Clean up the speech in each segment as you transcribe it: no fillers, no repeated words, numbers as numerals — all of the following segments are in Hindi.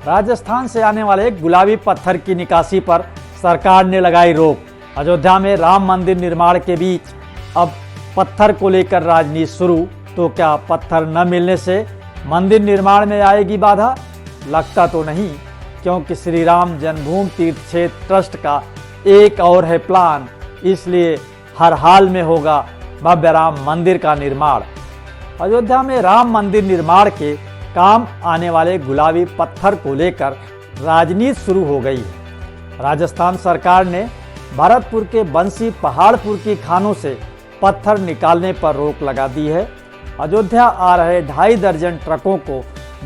राजस्थान से आने वाले गुलाबी पत्थर की निकासी पर सरकार ने लगाई रोक। अयोध्या में राम मंदिर निर्माण के बीच अब पत्थर को लेकर राजनीति शुरू। तो क्या पत्थर न मिलने से मंदिर निर्माण में आएगी बाधा? लगता तो नहीं, क्योंकि श्री राम जन्मभूमि तीर्थ क्षेत्र ट्रस्ट का एक और है प्लान। इसलिए हर हाल में होगा भव्य राम मंदिर का निर्माण। अयोध्या में राम मंदिर निर्माण के काम आने वाले गुलाबी पत्थर को लेकर राजनीति शुरू हो गई है। राजस्थान सरकार ने भरतपुर के बंसी पहाड़पुर की खानों से पत्थर निकालने पर रोक लगा दी है। अयोध्या आ रहे 2.5 दर्जन ट्रकों को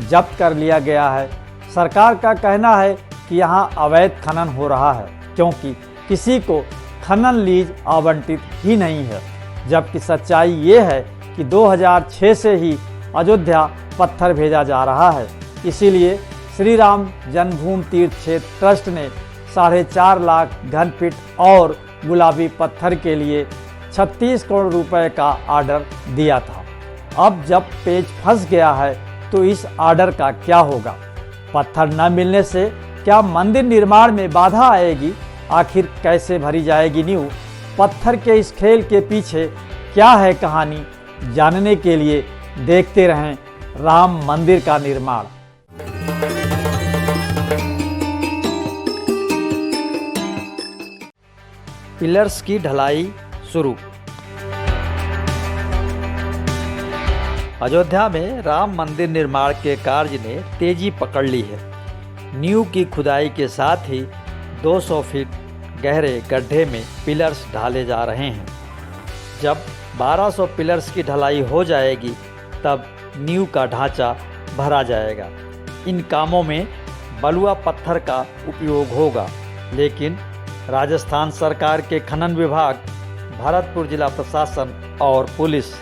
जब्त कर लिया गया है। सरकार का कहना है कि यहां अवैध खनन हो रहा है, क्योंकि किसी को खनन लीज आवंटित ही नहीं है। जबकि सच्चाई ये है कि 2006 से ही अयोध्या पत्थर भेजा जा रहा है। इसीलिए श्री राम जन्मभूमि तीर्थ क्षेत्र ट्रस्ट ने 4.5 लाख घन फीट और गुलाबी पत्थर के लिए 36 करोड़ रुपए का ऑर्डर दिया था। अब जब पेच फंस गया है तो इस ऑर्डर का क्या होगा? पत्थर न मिलने से क्या मंदिर निर्माण में बाधा आएगी? आखिर कैसे भरी जाएगी नींव? पत्थर के इस खेल के पीछे क्या है कहानी? जानने के लिए देखते रहें राम मंदिर का निर्माण। पिलर्स की ढलाई शुरू। अयोध्या में राम मंदिर निर्माण के कार्य ने तेजी पकड़ ली है। नींव की खुदाई के साथ ही 200 फीट गहरे गड्ढे में पिलर्स ढाले जा रहे हैं। जब 1200 पिलर्स की ढलाई हो जाएगी तब नींव का ढांचा भरा जाएगा। इन कामों में बलुआ पत्थर का उपयोग होगा, लेकिन राजस्थान सरकार के खनन विभाग, भरतपुर जिला प्रशासन और पुलिस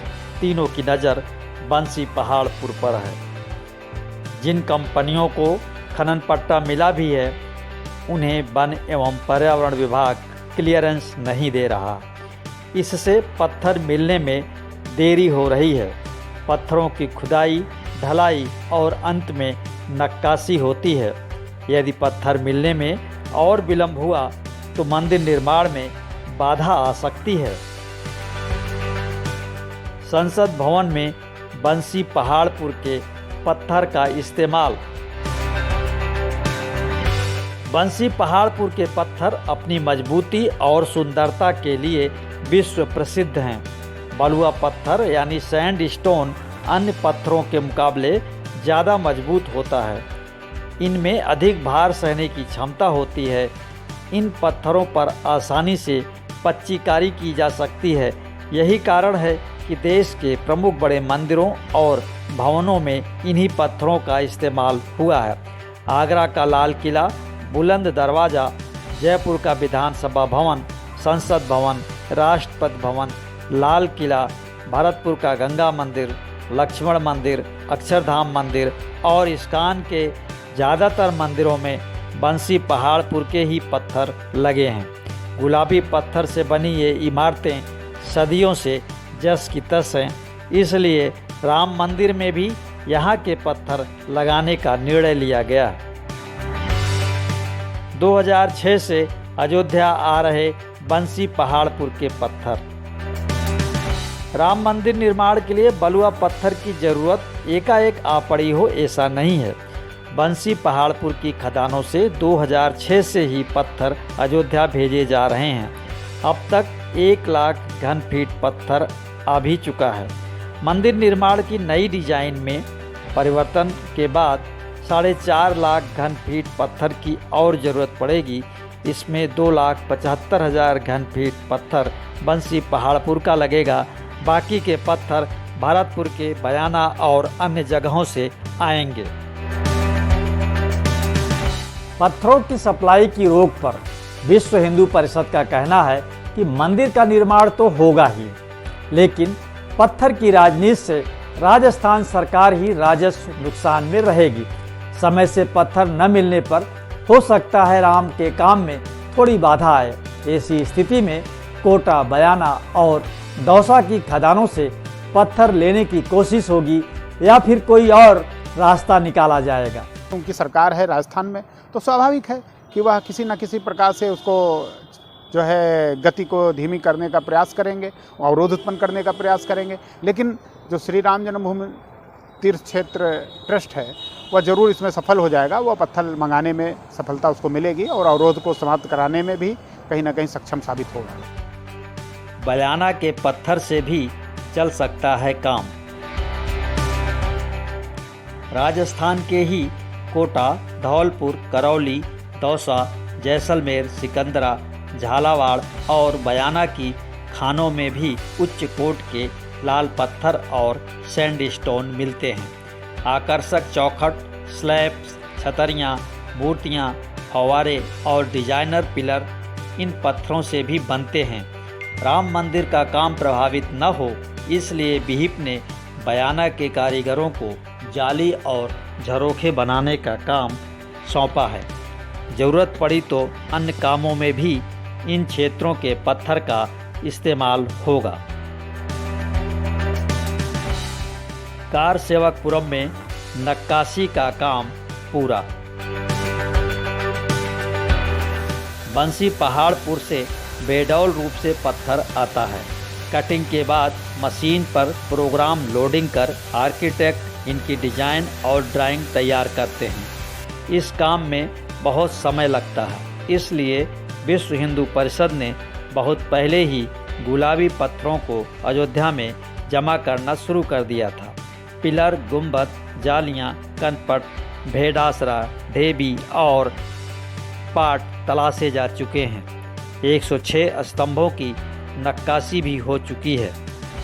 तीनों की नज़र बंसी पहाड़पुर पर है। जिन कंपनियों को खनन पट्टा मिला भी है, उन्हें वन एवं पर्यावरण विभाग क्लियरेंस नहीं दे रहा। इससे पत्थर मिलने में देरी हो रही है। पत्थरों की खुदाई, ढलाई और अंत में नक्काशी होती है। यदि पत्थर मिलने में और विलंब हुआ तो मंदिर निर्माण में बाधा आ सकती है। संसद भवन में बंसी पहाड़पुर के पत्थर का इस्तेमाल। बंसी पहाड़पुर के पत्थर अपनी मजबूती और सुंदरता के लिए विश्व प्रसिद्ध हैं। बलुआ पत्थर यानी सैंड स्टोन अन्य पत्थरों के मुकाबले ज़्यादा मजबूत होता है। इनमें अधिक भार सहने की क्षमता होती है। इन पत्थरों पर आसानी से पच्चीकारी की जा सकती है। यही कारण है कि देश के प्रमुख बड़े मंदिरों और भवनों में इन्हीं पत्थरों का इस्तेमाल हुआ है। आगरा का लाल किला, बुलंद दरवाज़ा, जयपुर का विधानसभा भवन, संसद भवन, राष्ट्रपति भवन, लाल किला, भरतपुर का गंगा मंदिर, लक्ष्मण मंदिर, अक्षरधाम मंदिर और इस्कॉन के ज़्यादातर मंदिरों में बंसी पहाड़पुर के ही पत्थर लगे हैं। गुलाबी पत्थर से बनी ये इमारतें सदियों से जस की तस हैं। इसलिए राम मंदिर में भी यहाँ के पत्थर लगाने का निर्णय लिया गया। 2006 से अयोध्या आ रहे बंसी पहाड़पुर के पत्थर। राम मंदिर निर्माण के लिए बलुआ पत्थर की जरूरत एकाएक आ पड़ी हो ऐसा नहीं है। बंसी पहाड़पुर की खदानों से 2006 से ही पत्थर अयोध्या भेजे जा रहे हैं। अब तक 1 लाख घन फीट पत्थर आ भी चुका है। मंदिर निर्माण की नई डिजाइन में परिवर्तन के बाद 4.5 लाख घन फीट पत्थर की और ज़रूरत पड़ेगी। इसमें 2,75,000 घन फीट पत्थर बंसी पहाड़पुर का लगेगा। बाकी के पत्थर भरतपुर के बयाना और अन्य जगहों से आएंगे। पत्थरों की सप्लाई की रोक पर विश्व हिंदू परिषद का कहना है कि मंदिर का निर्माण तो होगा ही, लेकिन पत्थर की राजनीति से राजस्थान सरकार ही राजस्व नुकसान में रहेगी। समय से पत्थर न मिलने पर हो सकता है राम के काम में थोड़ी बाधा आए। ऐसी स्थिति में कोटा, बयाना और दौसा की खदानों से पत्थर लेने की कोशिश होगी या फिर कोई और रास्ता निकाला जाएगा। उनकी सरकार है राजस्थान में, तो स्वाभाविक है कि वह किसी न किसी प्रकार से उसको जो है गति को धीमी करने का प्रयास करेंगे, अवरोध उत्पन्न करने का प्रयास करेंगे। लेकिन जो श्री राम जन्मभूमि तीर्थ क्षेत्र ट्रस्ट है वह ज़रूर इसमें सफल हो जाएगा। वह पत्थर मंगाने में सफलता उसको मिलेगी और अवरोध को समाप्त कराने में भी कहीं ना कहीं सक्षम साबित होगा। बयाना के पत्थर से भी चल सकता है काम। राजस्थान के ही कोटा, धौलपुर, करौली, दौसा, जैसलमेर, सिकंदरा, झालावाड़ और बयाना की खानों में भी उच्च कोट के लाल पत्थर और सैंडस्टोन मिलते हैं। आकर्षक चौखट, स्लैब्स, छतरियाँ, मूर्तियाँ, फव्वारे और डिजाइनर पिलर इन पत्थरों से भी बनते हैं। राम मंदिर का काम प्रभावित न हो इसलिए विहिप ने बयाना के कारीगरों को जाली और झरोखे बनाने का काम सौंपा है। ज़रूरत पड़ी तो अन्य कामों में भी इन क्षेत्रों के पत्थर का इस्तेमाल होगा। कार सेवकपुरम में नक्काशी का काम पूरा। बंसी पहाड़पुर से बेडौल रूप से पत्थर आता है। कटिंग के बाद मशीन पर प्रोग्राम लोडिंग कर आर्किटेक्ट इनकी डिजाइन और ड्राइंग तैयार करते हैं। इस काम में बहुत समय लगता है, इसलिए विश्व हिंदू परिषद ने बहुत पहले ही गुलाबी पत्थरों को अयोध्या में जमा करना शुरू कर दिया था। पिलर, गुंबद, जालियां, कनपट, भेड़ासरा, ढेबी और पाट तलाशे जा चुके हैं। 106 स्तंभों की नक्काशी भी हो चुकी है।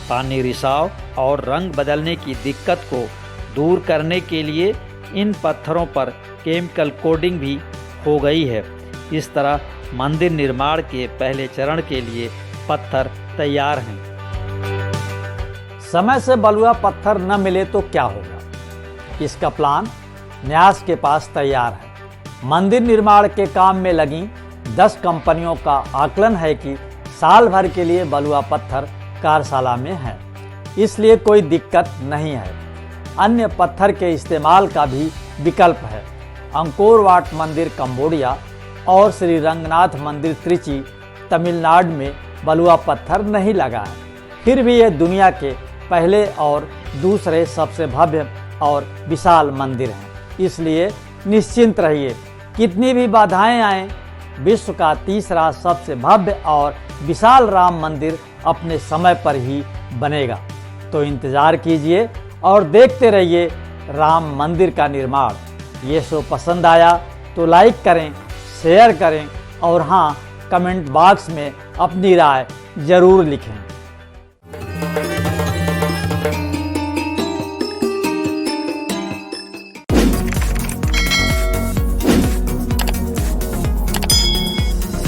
पानी रिसाव और रंग बदलने की दिक्कत को दूर करने के लिए इन पत्थरों पर केमिकल कोडिंग भी हो गई है। इस तरह मंदिर निर्माण के पहले चरण के लिए पत्थर तैयार हैं। समय से बलुआ पत्थर न मिले तो क्या होगा? इसका प्लान न्यास के पास तैयार है। मंदिर निर्माण के काम में लगी 10 कंपनियों का आकलन है कि साल भर के लिए बलुआ पत्थर कार्यशाला में है, इसलिए कोई दिक्कत नहीं है। अन्य पत्थर के इस्तेमाल का भी विकल्प है। अंकोर वाट मंदिर कंबोडिया और श्री रंगनाथ मंदिर त्रिची तमिलनाडु में बलुआ पत्थर नहीं लगा है, फिर भी ये दुनिया के पहले और दूसरे सबसे भव्य और विशाल मंदिर हैं। इसलिए निश्चिंत रहिए, कितनी भी बाधाएं आएं, विश्व का तीसरा सबसे भव्य और विशाल राम मंदिर अपने समय पर ही बनेगा। तो इंतज़ार कीजिए और देखते रहिए राम मंदिर का निर्माण। ये शो पसंद आया तो लाइक करें, शेयर करें और हाँ, कमेंट बॉक्स में अपनी राय ज़रूर लिखें।